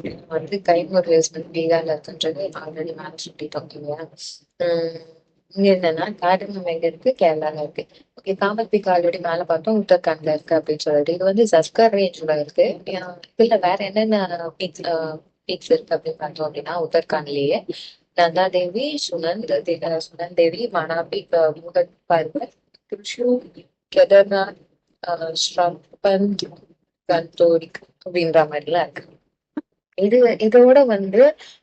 அப்படின்னா வந்து கைமூர் ஹில்ஸ் வந்து பீகார்ல இருக்குன்றது ஆல்ரெடி மேல சொல்லிட்டோம் இல்லையா? உம் இங்க என்னன்னா காடமம் எங்க இருக்கு? கேரளால இருக்கு. ஓகே, காமல் பீக் ஆல்ரெடி மேல பார்த்தோம், உத்தரகாண்ட்ல இருக்கு அப்படின்னு சொல்லிட்டு. இது வந்து சஸ்கர் ரேஞ்ச்ல இருக்கு. இதுல வேற என்னென்ன பீக்ஸ் இருக்கு அப்படின்னு பார்த்தோம் அப்படின்னா, உத்தரகாண்ட்லயே நந்தா தேவி, சுனன் தேவி, மனாபி, முகத் பர்வத், திரிஷூர், கேதார்நாத், ஸ்ரம்பந்த், கந்தோரிக் அப்படின்ற மாதிரிலாம் இருக்கு. இது இதோட வந்து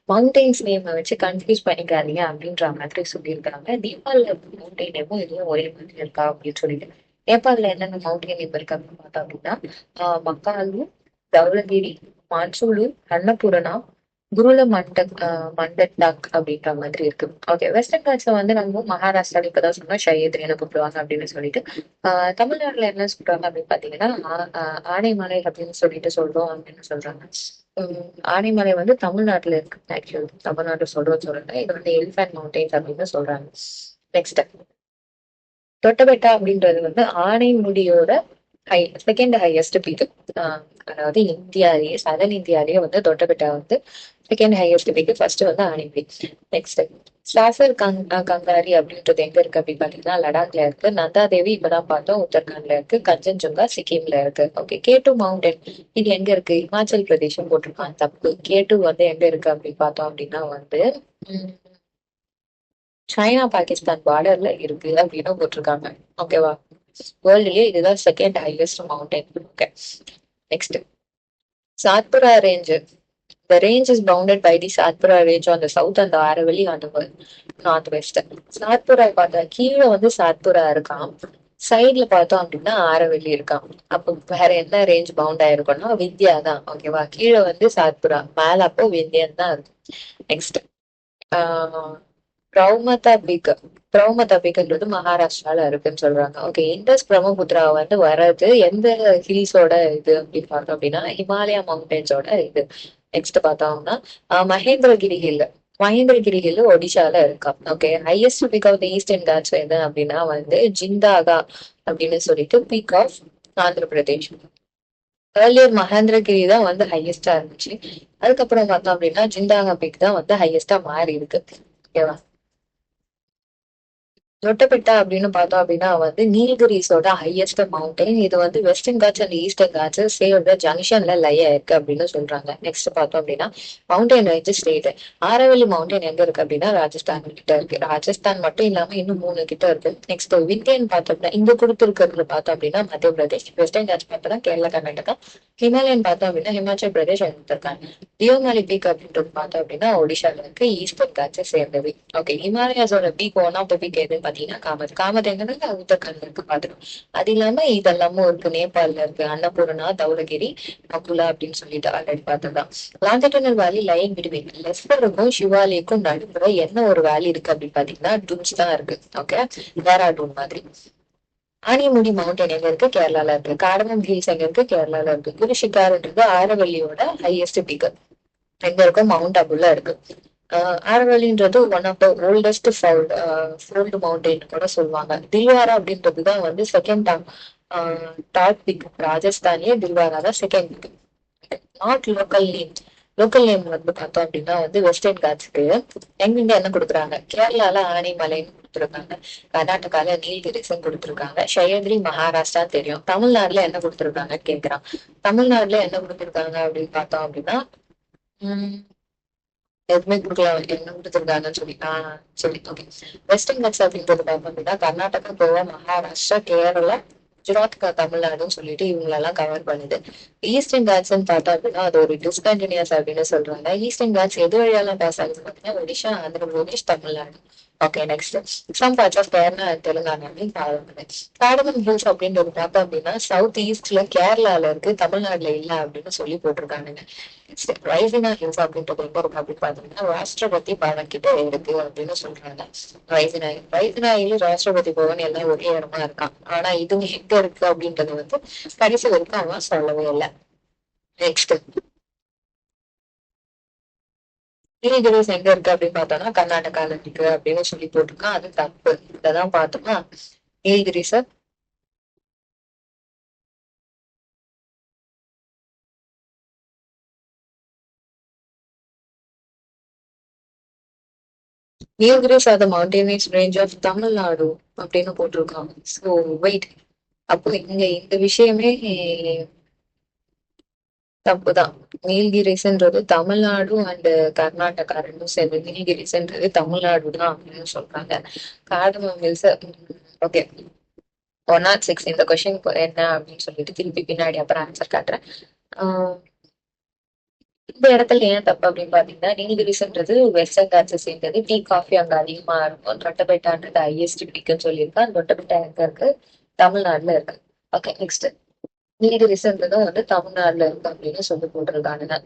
மவுண்டெயின்ஸ் நேம் வச்சு கன்ஃபியூஸ் பண்ணிக்காதீங்க அப்படின்ற மாதிரி சொல்லியிருக்காங்க. நேபாள்ல மவுண்டெயின் நேமும் இதுவும் ஒரே மாதிரி இருக்கா அப்படின்னு சொல்லிட்டு. நேபாள்ல என்னென்ன மவுண்டெயின் நேம் இருக்கு அப்படின்னு பார்த்தோம் அப்படின்னா, மக்காலு, தௌலகிரி, மான்சூலு, அன்னபூரணா, குருல மண்டட்டாக் அப்படின்ற மாதிரி இருக்கு. ஓகே, வெஸ்டர்ன் காட்ஸ்ல வந்து நம்ம மகாராஷ்டிரால இப்பதான் சொன்னோம் ஷஹேத்ரின்னு கூப்பிடுவாங்க அப்படின்னு சொல்லிட்டு. தமிழ்நாட்டுல என்ன சொல்றாங்க அப்படின்னு பாத்தீங்கன்னா, ஆனைமலை அப்படின்னு சொல்லிட்டு சொல்றோம் அப்படின்னு சொல்றாங்க. ஆனைமலை வந்து தமிழ்நாட்டுல இருக்கு. ஆக்சுவலி தமிழ்நாடு சொல்றேன். இது வந்து எலிஃபண்ட் மவுண்டைன்ஸ் அப்படின்னு சொல்றாங்க. நெக்ஸ்ட், தொட்டபெட்டா அப்படின்றது வந்து ஆனைமுடியோட செகண்ட் ஹையஸ்ட் பீக். அதாவது இந்தியாலேயே சதன் இந்தியாலேயே வந்து தொட்டபெட்டா வந்து செகண்ட் ஹையஸ்ட் பீக். ஃபர்ஸ்ட் வந்து ஆனைமுடி. நெக்ஸ்ட், சாசர் கங்காரி அப்படின்றது எங்க இருக்கு அப்படின்னு பாத்தீங்கன்னா லடாக்ல இருக்கு. நந்தா தேவி இப்பதான் பார்த்தோம் உத்தரகாண்ட்ல இருக்கு. கஞ்சன்ஜுங்கா சிக்கிம்ல இருக்கு. ஓகே, கேட்டு மவுண்டன் இது எங்க இருக்கு? இமாச்சல் பிரதேசம் போட்டிருக்கான், தப்பு. கேட்டு வந்து எங்க இருக்கு அப்படின்னு பார்த்தோம் அப்படின்னா வந்து உம் சைனா பாகிஸ்தான் பார்டர்ல இருக்கு அப்படின்னு போட்டிருக்காங்க. ஓகேவா? வேர்ல்ட்லயே இதுதான் second highest mountain. Okay, next, Satpura range. The range is bounded by the Satpura Range on the south and the Aravalli on the northwest. Satpura பார்த்தா கீழே வந்து சாத்புரா இருக்கான், சைட்ல பார்த்தோம் அப்படின்னா ஆரவல்லி இருக்கான். அப்போ வேற என்ன ரேஞ்ச் பவுண்ட் ஆயிருக்கும்னா விந்தியா தான். ஓகேவா? கீழே வந்து சாத்புரா, மேல அப்போ விந்தியன் தான் இருக்கும். Next, பிரௌமதா peak. பிரௌமதா பீக்ன்றது மகாராஷ்டிரால இருக்குன்னு சொல்றாங்க. ஓகே, இண்டஸ் பிரம்மபுத்திரா வந்து வர்றது எந்த ஹில்ஸோட இது அப்படின்னு பார்த்தோம் அப்படின்னா ஹிமாலயா மவுண்டன்ஸோட இது. நெக்ஸ்ட் பார்த்தோம்னா மகேந்திரகிரி ஹில். மகேந்திரகிரி ஹில் ஒடிஷால இருக்கா. Okay, highest peak of the Eastern Ghats எது அப்படின்னா வந்து ஜிந்தாகா அப்படின்னு சொல்லிட்டு peak of Andhra Pradesh. Earlier Mahendragiri தான் வந்து ஹையஸ்டா இருந்துச்சு. அதுக்கப்புறம் பார்த்தோம் அப்படின்னா ஜிந்தாகா பீக் தான் வந்து ஹையஸ்டா மாறி இருக்கு. ஓகேவா? தொட்டபெட்டா அப்படின்னு பார்த்தோம் அப்படின்னா வந்து நீல்கிரிஸோட ஹையஸ்ட் மவுண்டைன். இது வந்து Western Ghats and Eastern Ghats சேர்ந்த ஜங்ஷன்ல லை இருக்கு அப்படின்னு சொல்றாங்க. நெக்ஸ்ட் பார்த்தோம் அப்படின்னா mountain range state. Aravalli mountain எங்க இருக்கு அப்படின்னா ராஜஸ்தான் கிட்ட இருக்கு. ராஜஸ்தான் மட்டும் இல்லாம இன்னும் 3 கிட்ட இருக்கு. நெக்ஸ்ட் விந்தியன் பார்த்தோம் அப்படின்னா இங்க கொடுத்துருக்கிறது பார்த்தோம் அப்படின்னா மத்திய பிரதேஷ். வெஸ்டர்ன் காட்ஸ் பார்த்தா கேரளா கர்நாடகா. ஹிமாலயன் பார்த்தோம் அப்படின்னா ஹிமாச்சல் பிரதேஷ் எடுத்திருக்காங்க. தியோமாலி பீக் அப்படின்றது பார்த்தோம் அப்படின்னா ஒடிஷால இருக்கு, ஈஸ்டர்ன் காட்ஸை சேர்ந்தது. ஓகே, ஹிமாலயாஸோட peak one of the peak எதுன்னு பாத்தீங்கன்னா காமத். காமத் எங்கன்னா உத்தரகாண்ட்ல இருக்கு பாத்துரும். அது இல்லாம இதெல்லாமும் இருக்கு. நேபாள்ல இருக்கு அன்னபூர்ணா, தௌலகிரி, நகுலா அப்படின்னு சொல்லிட்டு ஆல்ரெடி பார்த்ததுதான். லாங்கிடியூனல் வேலி லைன் பிட்வீன் லெஸ்பருக்கும் சிவாலிக்கும் நடுப்புற என்ன ஒரு வேலி இருக்கு அப்படின்னு பாத்தீங்கன்னா டுன்ஸ் தான் இருக்கு. ஓகே, டேராடூன் மாதிரி. ஆனிமுடி மவுண்டன் எங்க இருக்கு? கேரளால இருக்கு. காடமம் ஹில்ஸ் எங்க இருக்கு? கேரளால இருக்கு. குருஷிகார்ன்றது ஆரவல்லியோட ஹையஸ்ட் பீக் எங்க இருக்கும்? மவுண்ட் அபுல இருக்கு. ஆரவல்லின்றது one of the oldest fold mountain கூட சொல்லுவாங்க. தில்வாரா அப்படின்றதுதான் வந்து செகண்ட் டாப் பிக். ராஜஸ்தானியே தில்வாரா தான் second peak. Not local name. Local name வந்து பார்த்தோம் அப்படின்னா வந்து வெஸ்டர்ன் காட்ஸ்க்கு எங்க என்ன கொடுக்குறாங்க? கேரளால ஆனைமலைன்னு கொடுத்துருக்காங்க, கர்நாடகால நீல்கிரிஸ்ன்னு கொடுத்துருக்காங்க, சஹ்யாத்ரி மகாராஷ்டிரா தெரியும். தமிழ்நாடுல என்ன கொடுத்துருக்காங்கன்னு கேட்கிறான். தமிழ்நாடுல என்ன கொடுத்துருக்காங்க அப்படின்னு பார்த்தோம் அப்படின்னா உம் எதுவுமே கொடுக்கலாம், என்ன கொடுத்துருக்காங்கன்னு சொல்லி சரி, ஓகே. வெஸ்டர்ன் கட்ஸ் அப்படின்றது பார்த்தோம் அப்படின்னா கர்நாடகா, கோவா, மகாராஷ்டிரா, கேரளா, குஜராத், தமிழ்நாடுன்னு சொல்லிட்டு இவங்களெல்லாம் கவர் பண்ணுது. ஈஸ்டர்ன் காட்ஸ்ன்னு பார்த்தோம் அப்படின்னா அது ஒரு டிஸ்கண்டினியூஸ் அப்படின்னு சொல்றாங்க. ஈஸ்டர்ன் காட்ஸ் எது வழியெல்லாம் பேச ஆகுது பார்த்தீங்கன்னா Odisha, Andhra Pradesh, Tamil Nadu. Okay, next, some parts of Kerala and Telangana அப்படின்னு பாருங்க. காடமன் ஹில்ஸ் அப்படின்றது பார்த்தோம் அப்படின்னா சவுத் ஈஸ்ட்ல கேரளால இருக்கு, தமிழ்நாடுல இல்ல அப்படின்னு சொல்லி போட்டிருக்காங்க. ரைசினா ஹில்ஸ் அப்படின்றது எங்க இருக்கு அப்படின்னு பாத்தீங்கன்னா ராஷ்டிரபதி பவன் கிட்ட இருக்கு அப்படின்னு சொல்றாங்க. ரைசினா ஹில், ராஷ்டிரபதி பவன் எல்லாம் ஒரே இடமா இருக்கான். ஆனா இது எங்க இருக்கு அப்படின்றது வந்து கடைசி வரைக்கும் அவன் சொல்லவே இல்லை. நெக்ஸ்ட், நீலகிரிஸ் எங்க இருக்கு அப்படின்னு பார்த்தோம்னா கர்நாடகால இருக்கு அப்படின்னு சொல்லி போட்டிருக்கான். அது தப்பு. இதான் பார்த்தோம்னா Nilgiris Nilgiris are the mountainous range of Tamil Nadu அப்படின்னு போட்டிருக்காங்க. ஸோ வெயிட், அப்போ இங்க இந்த விஷயமே தப்புதான். நீல்கிரிஸ்ன்றது தமிழ்நாடு அண்ட் கர்நாடகா ரெண்டும் சேர்ந்து நீல்கிரிஸ்ன்றது தமிழ்நாடு தான் அப்படின்னு சொல்றாங்க. Cardamom hills, okay. 106 இந்த கொஸ்டின் என்ன அப்படின்னு சொல்லிட்டு திருப்பி பின்னாடி அப்புறம் ஆன்சர் காட்டுறேன். ஆஹ் இந்த இடத்துல ஏன் தப்பு அப்படின்னு பாத்தீங்கன்னா, நீல்கிரிஸ்ன்றது வெஸ்டர்ன் காட்ஸை சேர்ந்தது. டீ காஃபி அங்க அதிகமா இருக்கும். தொட்டபெட்டான்றது ஹையஸ்ட் பீக்குன்னு சொல்லியிருக்கான். தொட்டபெட்டா எங்க இருக்கு? தமிழ்நாடுல இருக்கு. Okay, next. நீலகிரிஸ்ன்றதும் வந்து தமிழ்நாடுல இருக்கு அப்படின்னு சொல்லி போட்டிருக்காங்க.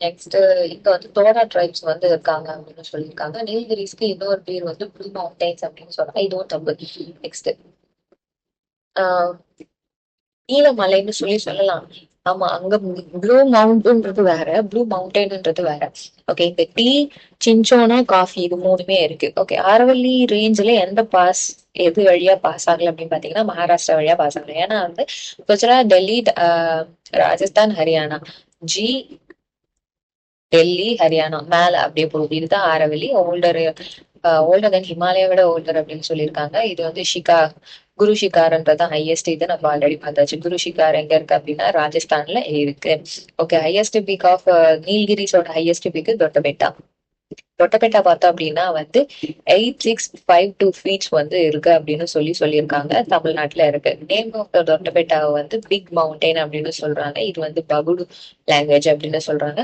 நெக்ஸ்ட், இங்க வந்து தோரா ட்ரைப்ஸ் வந்து இருக்காங்க அப்படின்னு சொல்லியிருக்காங்க. நீலகிரிஸ்க்கு இன்னொரு பேர் வந்து ப்ளூ மவுண்டைன்ஸ் அப்படின்னு சொல்றாங்க. இதுவும் தப்பு. நெக்ஸ்ட், ஆஹ் நீலமலைன்னு சொல்லி சொல்லலாம். ஆமா, அங்க ப்ளூ மவுண்ட்ன்றது வேற, ப்ளூ மவுண்டைன்ன்றது வேற. ஓகே, இந்த டீ, சின்சோனா, காஃபி இது மூணுமே இருக்கு. ஓகே, ஆரவல்லி ரேஞ்சில எந்த பாஸ் எது வழியா பாஸ் ஆகல அப்படின்னு பாத்தீங்கன்னா மகாராஷ்டிரா வழியா பாஸ் ஆகல. ஏன்னா வந்து குஜராத், டெல்லி, ராஜஸ்தான், ஹரியானா, ஜி, டெல்லி, ஹரியானா மேல அப்படியே போகுது. இதுதான் ஆரவல்லி. ஓல்டர் தென் ஹிமாலயா விட ஓல்டர் அப்படின்னு சொல்லியிருக்காங்க. இது வந்து குரு ஷிகார்ன்றதான் ஹையஸ்ட். இது நம்ம ஆல்ரெடி பார்த்தாச்சு. குரு ஷிகார் எங்க இருக்கு அப்படின்னா ராஜஸ்தான்ல இருக்கு. ஓகே, ஹையஸ்ட் பீக் ஆஃப் நீல்கிரிஸோட ஹையஸ்ட் பீக் தொட்டபெட்டா. தொட்டபெட்டா பார்த்தோம் அப்படின்னா வந்து 8652 ஃபீட்ஸ் வந்து இருக்கு அப்படின்னு சொல்லியிருக்காங்க. தமிழ்நாட்டுல இருக்கு. நேம் ஆஃப் த தொட்டபெட்டாவை வந்து பிக் மவுண்டைன் அப்படின்னு சொல்றாங்க. இது வந்து பகுடு லாங்குவேஜ் அப்படின்னு சொல்றாங்க.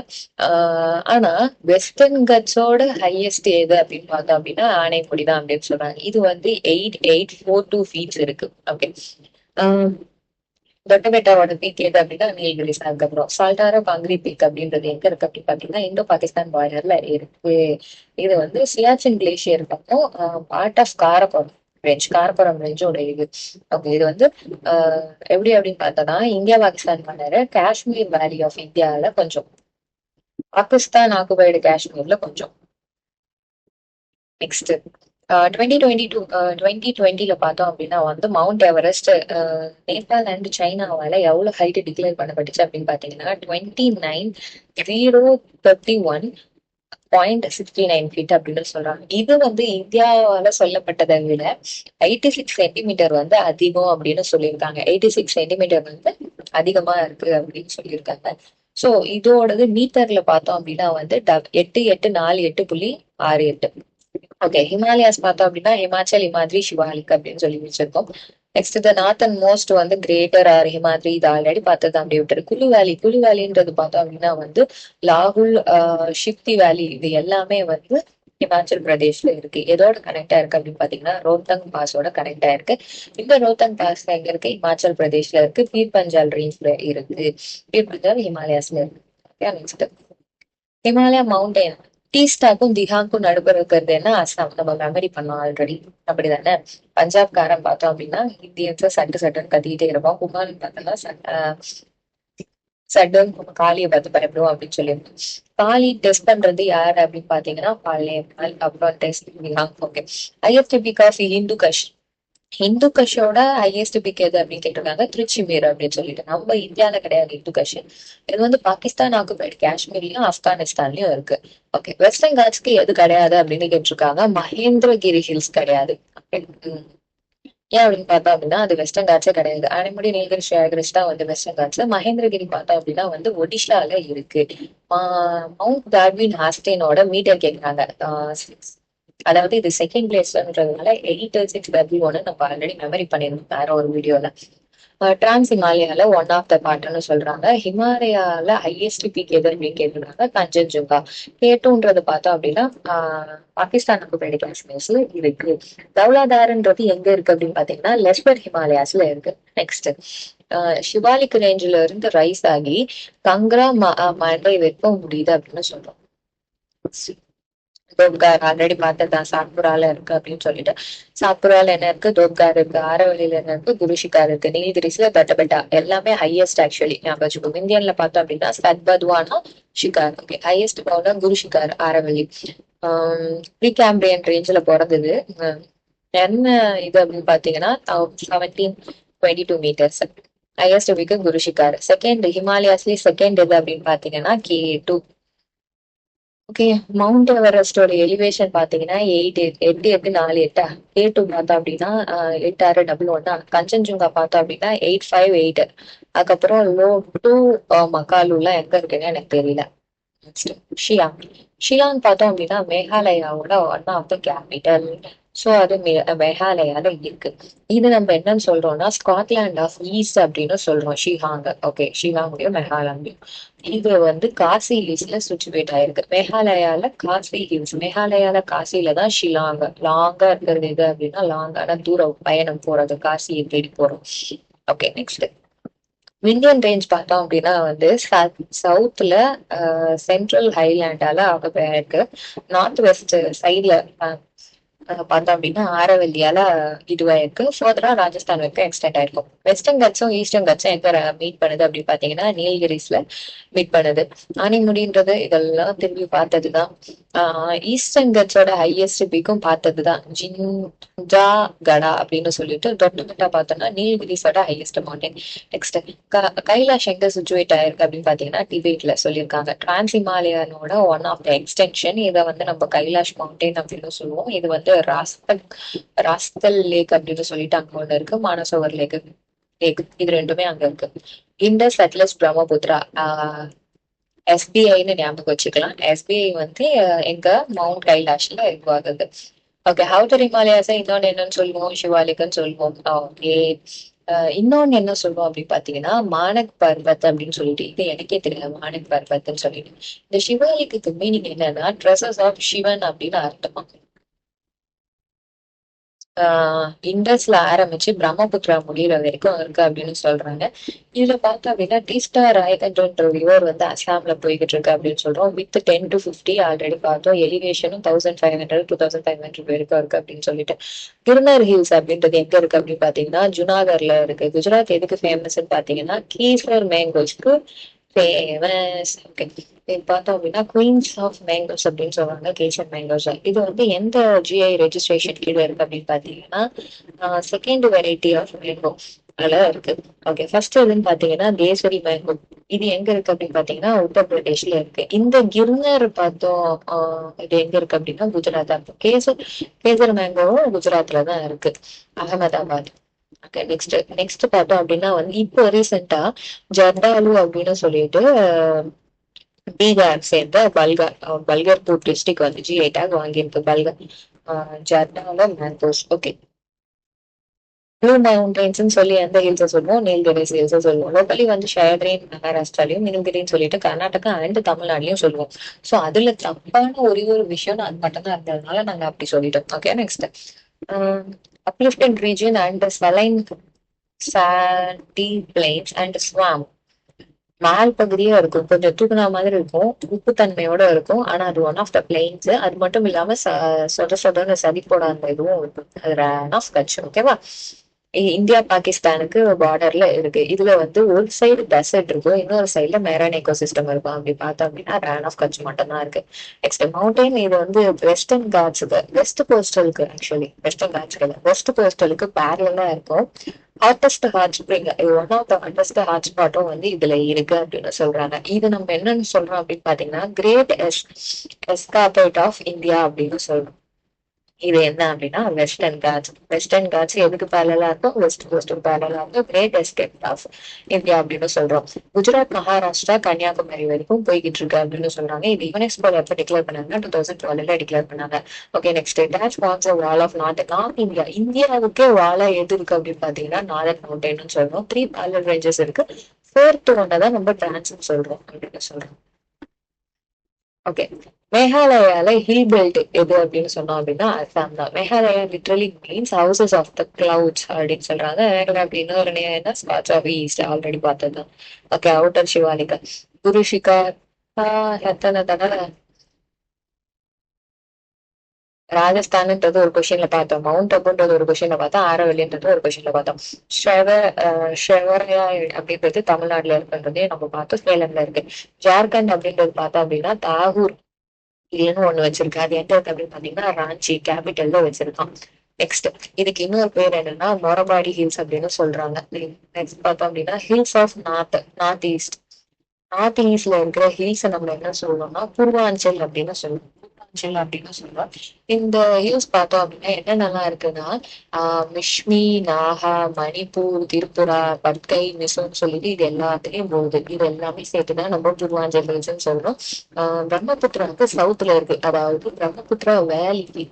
ஆனா வெஸ்டர்ன் கட்ஸோட ஹையஸ்ட் எது அப்படின்னு பார்த்தோம் அப்படின்னா ஆனைக்குடி தான் அப்படின்னு சொல்றாங்க. இது வந்து 8842 ஃபீட்ஸ் இருக்கு. ஓகே, தொட்டபெட்டாவோட பீக் எது அப்படின்னா நீல்கிரிஸ். அதுக்கப்புறம் சால்டாரா காங்கிரி பீக் அப்படின்றது எங்க இருக்கு அப்படின்னு பாத்தீங்கன்னா இந்தோ பாகிஸ்தான் பார்டர்ல இருக்கு. இது வந்து சியாச்சின் கிளேசியர் பக்கம் part of Karakoram range, Karakoram ரேஞ்சோட இது. ஓகே, இது வந்து எப்படி அப்படின்னு பார்த்தோம்னா இந்தியா பாகிஸ்தான் பார்டர், காஷ்மீர் வேலி ஆஃப் இந்தியால கொஞ்சம், பாகிஸ்தான் ஆக்குபைடு காஷ்மீர்ல கொஞ்சம். நெக்ஸ்ட், 2020 பார்த்தோம் அப்படின்னா வந்து மவுண்ட் எவரெஸ்ட் நேபாள் அண்ட் சைனாவால எவ்வளவு ஹைட் டிக்ளேர் பண்ணப்பட்டுச்சு அப்படின்னு பாத்தீங்கன்னா 29,031.69 ஃபீட் அப்படின்னு சொல்றாங்க. இது வந்து இந்தியாவால சொல்லப்பட்டதை விட 86 சென்டிமீட்டர் வந்து அதிகம் அப்படின்னு சொல்லியிருக்காங்க. 86 சென்டிமீட்டர் வந்து அதிகமா இருக்கு அப்படின்னு சொல்லியிருக்காங்க. சோ இதோடது மீட்டர்ல பார்த்தோம் அப்படின்னா வந்து 8848.68. ஓகே, ஹிமாலயாஸ் பார்த்தோம் அப்படின்னா ஹிமாச்சல், இமாத்ரி, சிவாலிக் அப்படின்னு சொல்லி வச்சிருக்கோம். Next the north and most வந்து கிரேட்டர் ஆர் ஹிமாத்ரி, இது ஆல்ரெடி பார்த்தது அப்படியே விட்டுரு. குலு வேலின்றது பார்த்தோம் அப்படின்னா வந்து லாகுல், ஷிப்தி வேலி இது எல்லாமே வந்து ஹிமாச்சல் பிரதேஷ்ல இருக்கு. எதோட கனெக்டா இருக்கு அப்படின்னு பாத்தீங்கன்னா ரோத்தங் பாஸோட கனெக்ட் ஆயிருக்கு. இந்த ரோத்தங் பாஸ் எங்க இருக்கு? ஹிமாச்சல் பிரதேஷ்ல இருக்கு. பீர் பஞ்சால் ரேஞ்ச்ல இருக்கு. பீர் பஞ்சால் ஹிமாலயாஸ்ல இருக்கு. நெக்ஸ்ட், ஹிமாலயா மவுண்டைன் டீ ஸ்டாக்கும் திஹாங்கும் நடுப்புற இருக்கிறது என்ன? அஸ்ஸாம். நம்ம மெமரி பண்ணோம் ஆல்ரெடி, அப்படிதானே? பஞ்சாப்காரன் பார்த்தோம் அப்படின்னா இந்தியன்ஸ் சட்டுன்னு கத்திக்கிட்டே இருப்போம். குமாரி பார்த்தோம்னா சட்டுன்னு காளியை பார்த்து பயப்படுவோம் அப்படின்னு சொல்லியிருந்தோம். காளி டெஸ்ட் பண்றது யாரு அப்படின்னு பாத்தீங்கன்னா பாளையம்மாள். அப்புறம் டெஸ்ட் திஹாங். ஓகே, ஐஎஃப்டிபி காஃபி இந்து கஷோட ஹையஸ்ட் பிக் எது அப்படின்னு கேட்டிருக்காங்க. திருச்சி மீர் அப்படின்னு சொல்லிட்டு. நம்ம இந்தியால கிடையாது இந்து கஷ். இது வந்து பாகிஸ்தான் ஆக்குபைடு காஷ்மீர்லயும் ஆப்கானிஸ்தான்லயும் இருக்கு. ஓகே, வெஸ்டர்ன் காட்ஸ்க்கு எது கிடையாது அப்படின்னு கேட்டிருக்காங்க. மகேந்திரகிரி ஹில்ஸ் கிடையாது. உம் ஏன் அப்படின்னு பார்த்தோம் அப்படின்னா அது வெஸ்டர்ன் காட்ஸே கிடையாது. ஆனைமுடி, நீலகிரி, ஷேகரிஸ் தான் வந்து வெஸ்டர்ன் காட்ஸ். மகேந்திரகிரி பார்த்தோம் அப்படின்னா வந்து ஒடிஷால இருக்கு. மவுண்ட் டார்வின் ஹாஸ்டேனோட மீட்டர் கேட்கறாங்க. அதாவது இது செகண்ட் பிளேஸ்ன்றதுனால 861 நம்ம ஆல்ரெடி மெமரி பண்ணிருந்தோம் வேற ஒரு வீடியோல. டிரான்ஸ் ஹிமாலயால ஒன் ஆஃப் த பார்ட்னு சொல்றாங்க. ஹிமாலயால ஹையஸ்ட் பீக் எது அப்படின்னு கேட்டிருக்காங்க. கஞ்சன்ஜுங்கா. கேட்டோன்றது பார்த்தோம் அப்படின்னா பாகிஸ்தானுக்கு பேடி காஷ்மீர்ஸ்ல இருக்கு. தௌலாதார்ன்றது எங்க இருக்கு அப்படின்னு பாத்தீங்கன்னா லெஸ்பர் ஹிமாலயாஸ்ல இருக்கு. நெக்ஸ்ட், ஷிவாலிக் ரேஞ்சில இருந்து ரைஸ் ஆகி கங்க்ரா மண்டை வெப்ப முடியுது அப்படின்னு சொல்றோம். தோப்கார் ஆல்ரெடி பார்த்ததுதான். சாத்புரால இருக்கு அப்படின்னு சொல்லிட்டு. சாத்புரால என்ன இருக்கு? தோப்கார் இருக்கு. ஆரவல்லியில என்ன இருக்கு? குருஷிகார் இருக்கு. நீல்கிரிஸ்ல தொட்டபெட்டா எல்லாமே ஹையஸ்ட். ஆக்சுவலி ஞாபகம் வச்சுக்கோங்க. இந்தியன்ல பார்த்தோம் அப்படின்னா சத்பத்வானா, ஷிகார். ஓகே, ஹையஸ்ட் பவுண்டர் குருஷிகார், ஆரவல்லி. ப்ரீ கேம்பியன் ரேஞ்சில பிறந்தது. என்ன இது அப்படின்னு பாத்தீங்கன்னா 1722 metres. Highest peak Gurushikhar. Second ஹிமாலயாஸ்லயே செகண்ட் எது அப்படின்னு பாத்தீங்கன்னா K2. ஓகே. மவுண்ட் எவரெஸ்டோட எலிவேஷன் பாத்தீங்கன்னா 8 8 4 8 K2 பார்த்தோம் அப்படின்னா 8 6 1 1. கஞ்சன்ஜுங்கா பார்த்தோம் அப்படின்னா 8 5 8. அதுக்கப்புறம் லோ டூ மக்காலுலாம் எங்க இருக்குன்னு எனக்கு தெரியல. நெக்ஸ்ட் ஷிலாங். ஷிலாங் பார்த்தோம் அப்படின்னா மேகாலயாவோட one of the capital. So அது மேகாலயால இருக்கு. இது நம்ம என்னன்னு சொல்றோம்னா ஸ்காட்லாண்ட் ஆஃப் ஈஸ்ட் அப்படின்னு சொல்றோம் ஷிலாங். ஓகே, ஷிலாங்லயும் மேகாலயாலையும் இது வந்து காசி ஹில்ஸ்ல சுச்சுவேட் ஆயிருக்கு. மேகாலயால காசி ஹில்ஸ், மேகாலயால காசில தான் ஷிலாங். லாங்கா இருக்கிறது இது அப்படின்னா லாங்கான தூரம் பயணம் போறது, காசியை தேடி போறோம். ஓகே, நெக்ஸ்ட் விண்டியன் ரேஞ்ச் பார்த்தோம் அப்படின்னா வந்து சவுத்துல சென்ட்ரல் ஹைலாண்டால அவங்க இருக்கு. நார்த் வெஸ்ட் சைட்ல பார்த்தோம் அப்படின்னா ஆரவல்லியால இதுவாயிருக்கு. ஃபர்தரா ராஜஸ்தான் வரைக்கும் எக்ஸ்டெண்ட் ஆயிருக்கும். வெஸ்டர்ன் கட்ஸும் ஈஸ்டர்ன் கட்ஸும் எங்க மீட் பண்ணுது அப்படின்னு பாத்தீங்கன்னா நீல்கிரிஸ்ல மீட் பண்ணுது. ஆனைமுடின்றது இதெல்லாம் திரும்பி பார்த்ததுதான். ஈஸ்டர்ன் கட்ஸோட ஹையஸ்ட் பீக்கும் பார்த்ததுதான் ஜின்ஜா கடா அப்படின்னு சொல்லிட்டு. தொட்டா பார்த்தோம்னா நீல்கிரிஸோட ஹையஸ்ட் மவுண்டன். நெக்ஸ்ட் கைலாஷ் எங்க சிச்சுவேட் ஆயிருக்கு அப்படின்னு பாத்தீங்கன்னா டிபேட்ல சொல்லியிருக்காங்க. டிரான்ஸ் ஹிமாலயனோட ஒன் ஆஃப் த எக்ஸ்டென்ஷன். இதை வந்து நம்ம கைலாஷ் மவுண்டன் அப்படின்னு சொல்லுவோம். இது வந்து ராஸ்தல் லேக் அப்படின்னு சொல்லிட்டு அங்க ஒண்ணு இருக்கு. மானசோவர் லேக் இது ரெண்டுமே அங்க இருக்கு. இண்டஸ் அட்லஸ் பிரம்மபுத்திரா SBIன்னு ஞாபகம் வச்சுக்கலாம். SBI வந்து எங்க மவுண்ட் கைலாஷ்ல இதுவாகுது. ஓகே, ஹவுட்டர் ஹிமாலயாஸை இன்னொன்னு என்னன்னு சொல்லுவோம், சிவாலிக்னு சொல்லுவோம். ஓகே, இன்னொன்னு என்ன சொல்லுவோம் அப்படின்னு பாத்தீங்கன்னா மானக் பர்வத் அப்படின்னு சொல்லிட்டு. இது எனக்கே தெரியல மானக் பர்வத்னு சொல்லிட்டு. இந்த சிவாலிக்கு மீனிங் என்னன்னா ட்ரெஸ்ஸஸ் ஆஃப் சிவன் அப்படின்னு அர்த்தம். இண்டஸ்ல ஆரம்பிச்சு பிரம்மபுத்திரா முடிகிற வரைக்கும் இருக்கு அப்படின்னு சொல்றாங்க. இதுல பார்த்தோம் அப்படின்னா டீஸ்டா ராயகன்ற ரிவர் வந்து அசாம்ல போய்கிட்டு இருக்கு அப்படின்னு சொல்றோம். வித் 10 to 50 ஆல்ரெடி பார்த்தோம். எலிவேஷனும் 1500 2500 வரைக்கும் இருக்கு அப்படின்னு சொல்லிட்டு. கிருணர் ஹில்ஸ் அப்படின்றது எங்க இருக்கு அப்படின்னு பாத்தீங்கன்னா ஜுனாகர்ல இருக்கு. குஜராத் எதுக்கு ஃபேமஸ்ன்னு பாத்தீங்கன்னா கீசர் மேங்கோஸ்க்கு ஃபேமஸ். ஓகே, இது பார்த்தோம் அப்படின்னா குயின்ஸ் ஆஃப் மேங்கோஸ் அப்படின்னு சொல்றாங்க. கேசர் மேங்கோஸ் இது வந்து எந்த GI ரெஜிஸ்ட்ரேஷன் கீழே இருக்கு அப்படின்னு பாத்தீங்கன்னா செகண்ட் வெரைட்டி ஆஃப் மேங்கோ அதுல இருக்கு. ஓகே, ஃபர்ஸ்ட் எதுன்னு பாத்தீங்கன்னா கேசரி மேங்கோ. இது எங்க இருக்கு அப்படின்னு பாத்தீங்கன்னா உத்தரப்பிரதேஷ்ல இருக்கு. இந்த கிர்னர் பார்த்தோம் இது எங்க இருக்கு அப்படின்னா குஜராத் இருக்கு. கேசர் மேங்கோவும் குஜராத்ல தான் இருக்கு, அகமதாபாத். ஓகே, நெக்ஸ்ட் பார்த்தோம் அப்படின்னா வந்து இப்போ ரீசெண்டா ஜர்தாலு அப்படின்னு சொல்லிட்டு பீகார் சேர்ந்த பல்கர்பூர் டிஸ்ட்ரிக்ட் வந்து GI டேக் வாங்கியிருக்கு. Zardalu mangoes. Okay, blue mountains சொல்லி எந்த ஹில்ஸை சொல்லுவோம், நீல்கிரிஸ் ஹில்ஸை சொல்லுவோம். லோக்கலி வந்து ஷயட்ரின் மகாராஷ்டிராலையும் நீல்கிரின்னு சொல்லிட்டு கர்நாடகா அண்ட் தமிழ்நாடுலயும் சொல்லுவோம். ஸோ அதுல தப்பான ஒரே ஒரு விஷயம் அது மட்டும் தான் இருந்ததுனால நாங்க அப்படி சொல்லிட்டோம். Okay, next uplifted region and saline sandy plains and swamp. மேல் பகுதியா இருக்கும், கொஞ்சம் தூக்குனா மாதிரி இருக்கும், உப்பு தன்மையோட இருக்கும். ஆனா அது ஒன் ஆஃப் த பிளெயின்ஸ். அது மட்டும் இல்லாம சொத சதிப்போட அந்த இதுவும் இருக்கும். அது ரன் ஆஃப் கட்ச். ஓகேவா, இந்தியா பாகிஸ்தானுக்கு பார்டர்ல இருக்கு. இதுல வந்து ஒரு சைடு டெசர்ட் இருக்கும், இன்னொரு சைடுல மெரைன் எக்கோ சிஸ்டம் இருக்கும். அப்படி பார்த்தோம் அப்படின்னா ரன் ஆஃப் கட்ச் மட்டும் தான் இருக்கு. Next mountain. இது வந்து வெஸ்டர்ன் காட்ஸுக்கு வெஸ்ட் கோஸ்டலுக்கு ஆக்சுவலி வெஸ்டர்ன் காட்ஸ்க்கு வெஸ்ட் கோஸ்டலுக்கு பேரலா இருக்கும். ஹாட்டஸ்ட் ஹாட் ஸ்ப்ரிங், இது one of the hottest hot ஸ்பாட்டும் வந்து இதுல இருக்கு அப்படின்னு சொல்றாங்க. இது நம்ம என்னன்னு சொல்றோம் அப்படின்னு பாத்தீங்கன்னா கிரேட் எஸ்கார்பேட் ஆஃப் இந்தியா அப்படின்னு சொல்றோம். இது என்ன அப்படின்னா வெஸ்டர்ன் காட்ஸ் எதுக்கு பேரலா இருக்கும், வெஸ்ட் கோஸ்டுக்கு பேரலா இருக்கும். கிரேட் எஸ்கேப் ஆஃப் இந்தியா அப்படின்னு சொல்றோம். குஜராத், மகாராஷ்டிரா, கன்னியாகுமரி வரைக்கும் போய்கிட்டு இருக்கு அப்படின்னு சொல்றாங்க. இது யுனெஸ்கோ எப்ப டிக்ளேர் பண்ணாங்கன்னா 2012 டிக்ளேர் பண்ணாங்க. Okay, next dash forms wall of north India. இந்தியாவுக்கே வாலா எது இருக்கு அப்படின்னு பாத்தீங்கன்னா நார்தன் மவுண்டைன்னு சொல்றோம். 3 parallel ரேஞ்சஸ் இருக்கு. ஃபோர்த் ஒன்னை தான் நம்ம டிரான்ஸ்னு சொல்றோம் அப்படின்னு சொல்றோம். ஓகே, மேகாலயால ஹில் பெல்ட் எது அப்படின்னு சொன்னோம் அப்படின்னா அசாம் தான். Meghalaya literally means houses of the clouds அப்படின்னு சொல்றாங்க. மேகாலயா அப்படின்னு ஒரு என்ன ஸ்பாட்ஸ் ஆஃப் ஈஸ்ட் ஆல்ரெடி பார்த்ததுதான். ஓகே, அவுட்டர் சிவாலிகா குரு ஷிகார் எத்தனை தடவை ராஜஸ்தான்ன்றது ஒரு கொஸ்டின்ல பார்த்தோம். மவுண்ட் அபுன்றது ஒரு கொஸ்டின்ல பார்த்தோம். ஆரவல்லின்றது ஒரு கொஸ்டின்ல பார்த்தோம். ஷெவரையா அப்படின்றது தமிழ்நாட்டுல இருக்குன்றதே நம்ம பார்த்தோம். சேலம்ல இருக்கு. ஜார்க்கண்ட் அப்படின்றது பார்த்தோம் அப்படின்னா தாகூர் இல்லைன்னு ஒண்ணு வச்சிருக்கு. அது எங்க இருக்கு அப்படின்னு பாத்தீங்கன்னா ராஞ்சி கேபிட்டல்ல வச்சிருக்கான். நெக்ஸ்ட் இதுக்கு இன்னொரு பேர் என்னன்னா மொரபாடி ஹில்ஸ் அப்படின்னு சொல்றாங்க. நெக்ஸ்ட் பார்த்தோம் அப்படின்னா hills of north east. North ஈஸ்ட்ல இருக்கிற ஹில்ஸ் நம்ம என்ன சொல்றோம்னா பூர்வாஞ்சல் அப்படின்னு சொல்லுவோம். பூர்வாஞ்சல் அப்படின்னு சொல்றோம். இந்த ஹில்ஸ் பார்த்தோம் அப்படின்னா என்னென்னலாம் இருக்குன்னா மிஷ்மி, நாகா, மணிப்பூர், திரிபுரா, பட்கை, மிசோன்னு சொல்லிட்டு இது எல்லாத்துலயும் போகுது. இது எல்லாமே சேர்த்துதான் நம்ம பூர்வாஞ்சல் ஹில்ஸ்ன்னு சொல்றோம். பிரம்மபுத்திராவுக்கு சவுத்துல இருக்கு. அதாவது பிரம்மபுத்திரா வேலிக்கு